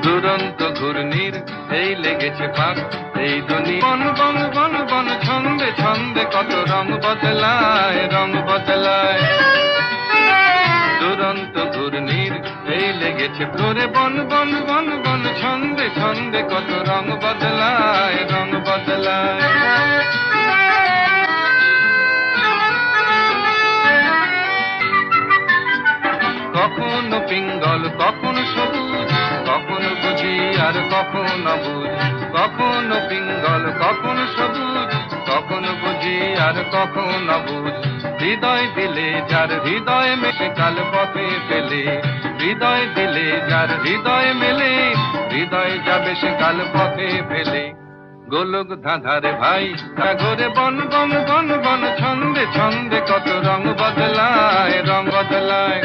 দুরন্ত ঘূর্ণির এই লেগেছে পাক এই দুনিয়া। বন বন বন বন ছন্দে ছন্দে কত রং বদলায় রং বদলায়। দুরন্ত ঘূর্ণির এই লেগেছে ঘুরে বন বন বন বন ছন্দে ছন্দে কত রং বদলায় রং বদলায়। কখনো পিঙ্গল কখনো সবুজ, কখনো বুঝি আর কখনো বুঝ। কখনো পিঙ্গল কখনো সবুজ, কখনো বুঝি আর কখনো বুঝ। হৃদয় দিলে যার হৃদয় মেশে কাল পথে পেলে, হৃদয় দিলে যার হৃদয় মেলে, হৃদয় যাবে সে কাল পথে ফেলে। গোলক ধাঁধারে ভাই ঘরে বন বন বন বন ছন্দে ছন্দে কত রং বদলায় রং বদলায়।